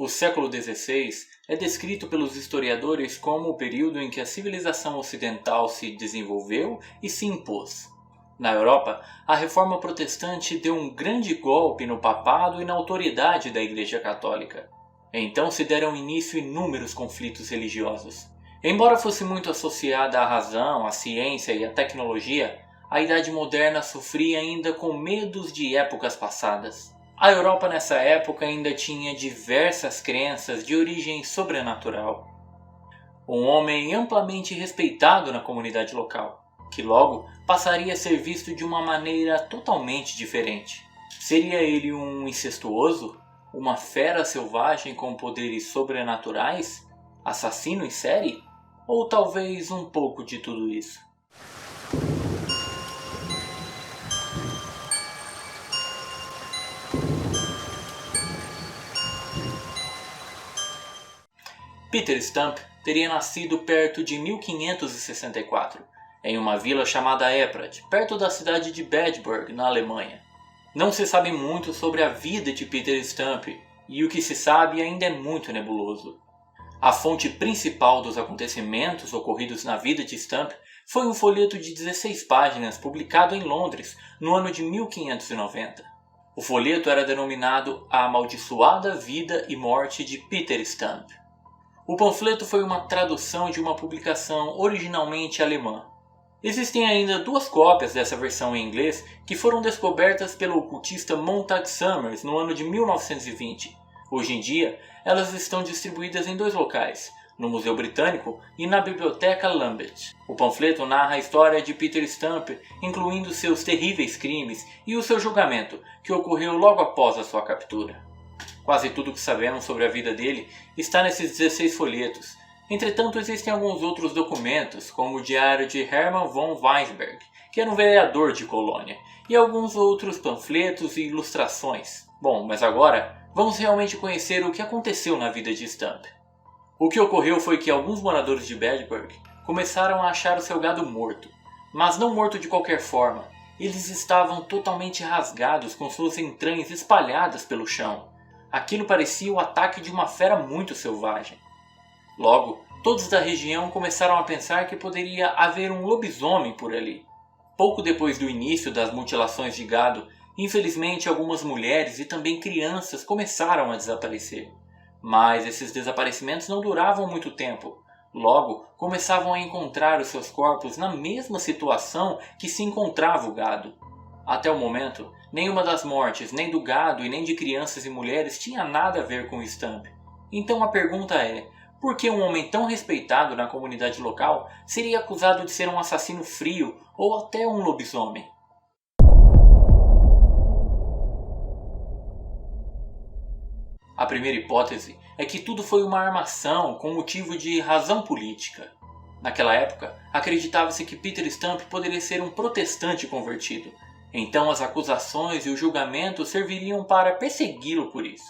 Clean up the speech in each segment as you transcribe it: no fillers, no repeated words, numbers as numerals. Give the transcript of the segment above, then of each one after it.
O século XVI é descrito pelos historiadores como o período em que a civilização ocidental se desenvolveu e se impôs. Na Europa, a reforma protestante deu um grande golpe no papado e na autoridade da Igreja Católica. Então se deram início inúmeros conflitos religiosos. Embora fosse muito associada à razão, à ciência e à tecnologia, a Idade Moderna sofria ainda com medos de épocas passadas. A Europa nessa época ainda tinha diversas crenças de origem sobrenatural. Um homem amplamente respeitado na comunidade local, que logo passaria a ser visto de uma maneira totalmente diferente. Seria ele um incestuoso? Uma fera selvagem com poderes sobrenaturais? Assassino em série? Ou talvez um pouco de tudo isso? Peter Stump teria nascido perto de 1564, em uma vila chamada Eprad, perto da cidade de Bedburg, na Alemanha. Não se sabe muito sobre a vida de Peter Stump, e o que se sabe ainda é muito nebuloso. A fonte principal dos acontecimentos ocorridos na vida de Stump foi um folheto de 16 páginas publicado em Londres no ano de 1590. O folheto era denominado A Amaldiçoada Vida e Morte de Peter Stump. O panfleto foi uma tradução de uma publicação originalmente alemã. Existem ainda duas cópias dessa versão em inglês que foram descobertas pelo ocultista Montague Summers no ano de 1920. Hoje em dia, elas estão distribuídas em dois locais, no Museu Britânico e na Biblioteca Lambeth. O panfleto narra a história de Peter Stump, incluindo seus terríveis crimes e o seu julgamento, que ocorreu logo após a sua captura. Quase tudo o que sabemos sobre a vida dele está nesses 16 folhetos. Entretanto, existem alguns outros documentos, como o diário de Hermann von Weisberg, que era um vereador de Colônia, e alguns outros panfletos e ilustrações. Bom, mas agora vamos realmente conhecer o que aconteceu na vida de Stump. O que ocorreu foi que alguns moradores de Bedburg começaram a achar o seu gado morto, mas não morto de qualquer forma. Eles estavam totalmente rasgados com suas entranhas espalhadas pelo chão. Aquilo parecia o ataque de uma fera muito selvagem. Logo, todos da região começaram a pensar que poderia haver um lobisomem por ali. Pouco depois do início das mutilações de gado, infelizmente algumas mulheres e também crianças começaram a desaparecer. Mas esses desaparecimentos não duravam muito tempo. Logo, começavam a encontrar os seus corpos na mesma situação que se encontrava o gado. Até o momento, nenhuma das mortes, nem do gado e nem de crianças e mulheres tinha nada a ver com Stump. Então a pergunta é, por que um homem tão respeitado na comunidade local seria acusado de ser um assassino frio ou até um lobisomem? A primeira hipótese é que tudo foi uma armação com motivo de razão política. Naquela época, acreditava-se que Peter Stump poderia ser um protestante convertido. Então as acusações e o julgamento serviriam para persegui-lo por isso.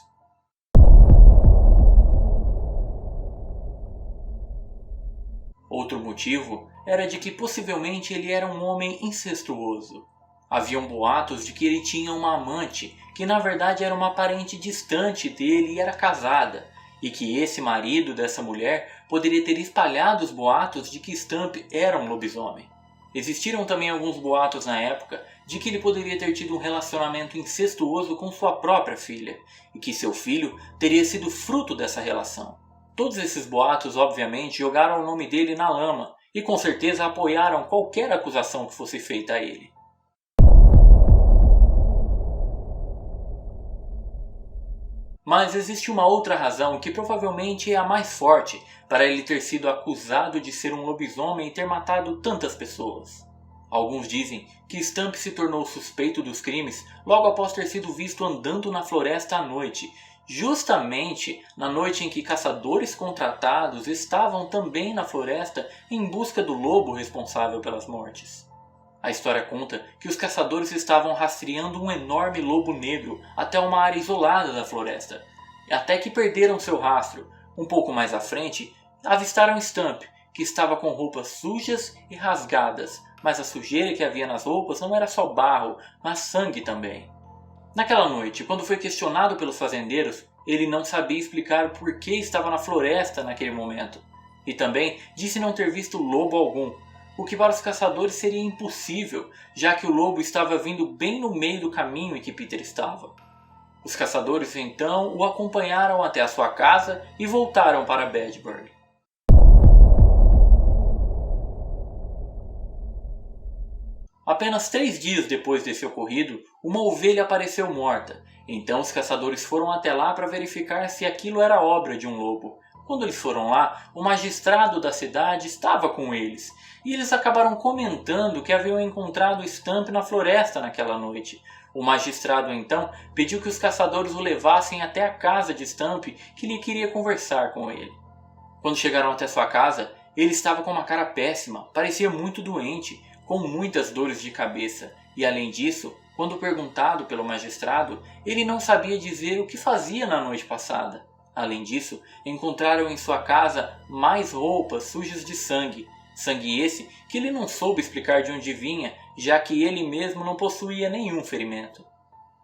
Outro motivo era de que possivelmente ele era um homem incestuoso. Haviam boatos de que ele tinha uma amante, que na verdade era uma parente distante dele e era casada, e que esse marido dessa mulher poderia ter espalhado os boatos de que Stump era um lobisomem. Existiram também alguns boatos na época de que ele poderia ter tido um relacionamento incestuoso com sua própria filha, e que seu filho teria sido fruto dessa relação. Todos esses boatos, obviamente, jogaram o nome dele na lama, e com certeza apoiaram qualquer acusação que fosse feita a ele. Mas existe uma outra razão que provavelmente é a mais forte para ele ter sido acusado de ser um lobisomem e ter matado tantas pessoas. Alguns dizem que Stump se tornou suspeito dos crimes logo após ter sido visto andando na floresta à noite, justamente na noite em que caçadores contratados estavam também na floresta em busca do lobo responsável pelas mortes. A história conta que os caçadores estavam rastreando um enorme lobo negro até uma área isolada da floresta, até que perderam seu rastro. Um pouco mais à frente, avistaram Stump, que estava com roupas sujas e rasgadas, mas a sujeira que havia nas roupas não era só barro, mas sangue também. Naquela noite, quando foi questionado pelos fazendeiros, ele não sabia explicar por que estava na floresta naquele momento. E também disse não ter visto lobo algum, o que para os caçadores seria impossível, já que o lobo estava vindo bem no meio do caminho em que Peter estava. Os caçadores então o acompanharam até a sua casa e voltaram para Bedburg. Apenas 3 dias depois desse ocorrido, uma ovelha apareceu morta. Então os caçadores foram até lá para verificar se aquilo era obra de um lobo. Quando eles foram lá, o magistrado da cidade estava com eles. E eles acabaram comentando que haviam encontrado Stump na floresta naquela noite. O magistrado então pediu que os caçadores o levassem até a casa de Stump, que lhe queria conversar com ele. Quando chegaram até sua casa, ele estava com uma cara péssima, parecia muito doente, com muitas dores de cabeça. E além disso, quando perguntado pelo magistrado, ele não sabia dizer o que fazia na noite passada. Além disso, encontraram em sua casa mais roupas sujas de sangue. Sangue esse que ele não soube explicar de onde vinha, já que ele mesmo não possuía nenhum ferimento.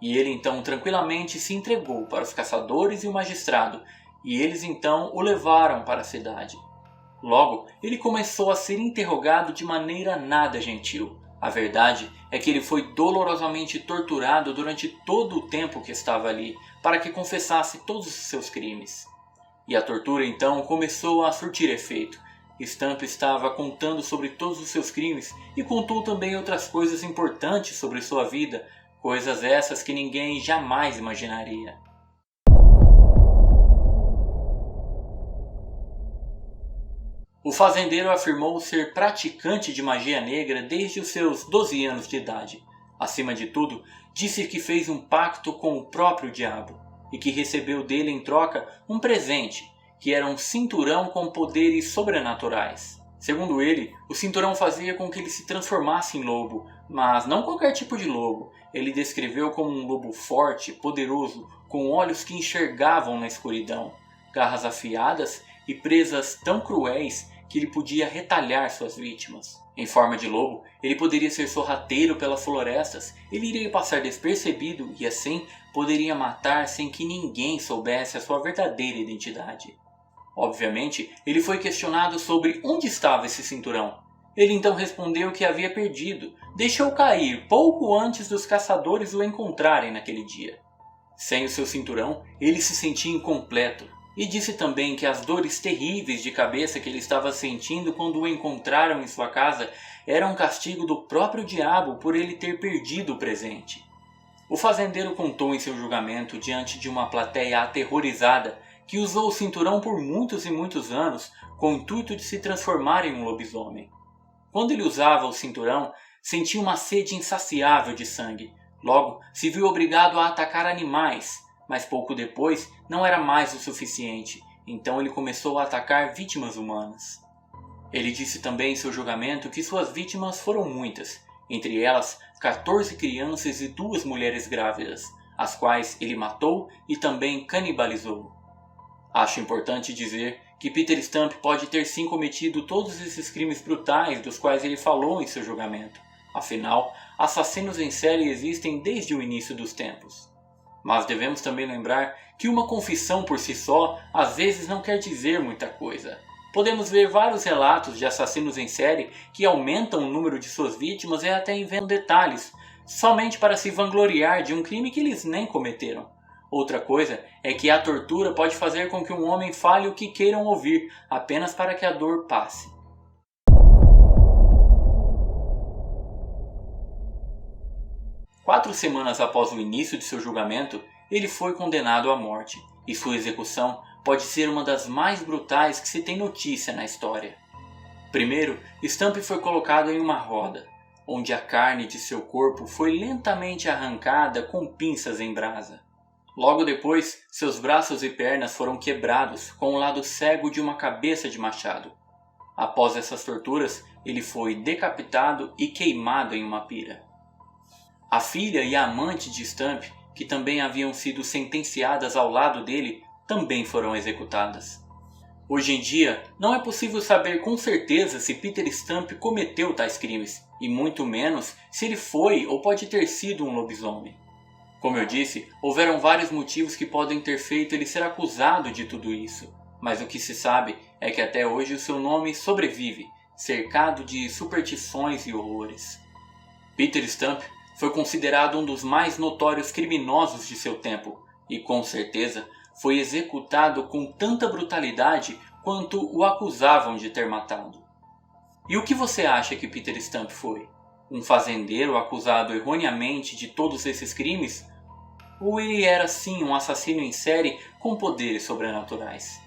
E ele então tranquilamente se entregou para os caçadores e o magistrado, e eles então o levaram para a cidade. Logo, ele começou a ser interrogado de maneira nada gentil. A verdade é que ele foi dolorosamente torturado durante todo o tempo que estava ali, para que confessasse todos os seus crimes. E a tortura então começou a surtir efeito. Stump estava contando sobre todos os seus crimes e contou também outras coisas importantes sobre sua vida, coisas essas que ninguém jamais imaginaria. O fazendeiro afirmou ser praticante de magia negra desde os seus 12 anos de idade. Acima de tudo, disse que fez um pacto com o próprio diabo e que recebeu dele em troca um presente, que era um cinturão com poderes sobrenaturais. Segundo ele, o cinturão fazia com que ele se transformasse em lobo, mas não qualquer tipo de lobo. Ele descreveu como um lobo forte, poderoso, com olhos que enxergavam na escuridão, garras afiadas e presas tão cruéis que ele podia retalhar suas vítimas. Em forma de lobo, ele poderia ser sorrateiro pelas florestas, ele iria passar despercebido e assim poderia matar sem que ninguém soubesse a sua verdadeira identidade. Obviamente, ele foi questionado sobre onde estava esse cinturão. Ele então respondeu que havia perdido, deixou cair pouco antes dos caçadores o encontrarem naquele dia. Sem o seu cinturão, ele se sentia incompleto. E disse também que as dores terríveis de cabeça que ele estava sentindo quando o encontraram em sua casa eram um castigo do próprio diabo por ele ter perdido o presente. O fazendeiro contou em seu julgamento diante de uma plateia aterrorizada que usou o cinturão por muitos e muitos anos com o intuito de se transformar em um lobisomem. Quando ele usava o cinturão, sentia uma sede insaciável de sangue. Logo, se viu obrigado a atacar animais. Mas pouco depois não era mais o suficiente, então ele começou a atacar vítimas humanas. Ele disse também em seu julgamento que suas vítimas foram muitas, entre elas 14 crianças e 2 mulheres grávidas, as quais ele matou e também canibalizou. Acho importante dizer que Peter Stump pode ter sim cometido todos esses crimes brutais dos quais ele falou em seu julgamento. Afinal, assassinos em série existem desde o início dos tempos. Mas devemos também lembrar que uma confissão por si só às vezes não quer dizer muita coisa. Podemos ver vários relatos de assassinos em série que aumentam o número de suas vítimas e até inventam detalhes, somente para se vangloriar de um crime que eles nem cometeram. Outra coisa é que a tortura pode fazer com que um homem fale o que queiram ouvir, apenas para que a dor passe. Quatro semanas após o início de seu julgamento, ele foi condenado à morte, e sua execução pode ser uma das mais brutais que se tem notícia na história. Primeiro, Stump foi colocado em uma roda, onde a carne de seu corpo foi lentamente arrancada com pinças em brasa. Logo depois, seus braços e pernas foram quebrados com o lado cego de uma cabeça de machado. Após essas torturas, ele foi decapitado e queimado em uma pira. A filha e a amante de Stump, que também haviam sido sentenciadas ao lado dele, também foram executadas. Hoje em dia, não é possível saber com certeza se Peter Stump cometeu tais crimes, e muito menos se ele foi ou pode ter sido um lobisomem. Como eu disse, houveram vários motivos que podem ter feito ele ser acusado de tudo isso, mas o que se sabe é que até hoje o seu nome sobrevive, cercado de superstições e horrores. Peter Stump foi considerado um dos mais notórios criminosos de seu tempo e, com certeza, foi executado com tanta brutalidade quanto o acusavam de ter matado. E o que você acha que Peter Stump foi? Um fazendeiro acusado erroneamente de todos esses crimes? Ou ele era sim um assassino em série com poderes sobrenaturais?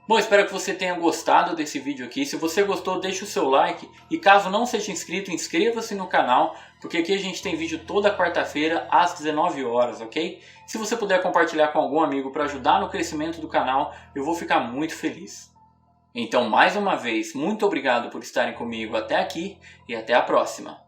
Bom, espero que você tenha gostado desse vídeo aqui. Se você gostou, deixe o seu like. E caso não seja inscrito, inscreva-se no canal, porque aqui a gente tem vídeo toda quarta-feira às 19 horas, ok? Se você puder compartilhar com algum amigo para ajudar no crescimento do canal, eu vou ficar muito feliz. Então, mais uma vez, muito obrigado por estarem comigo até aqui e até a próxima.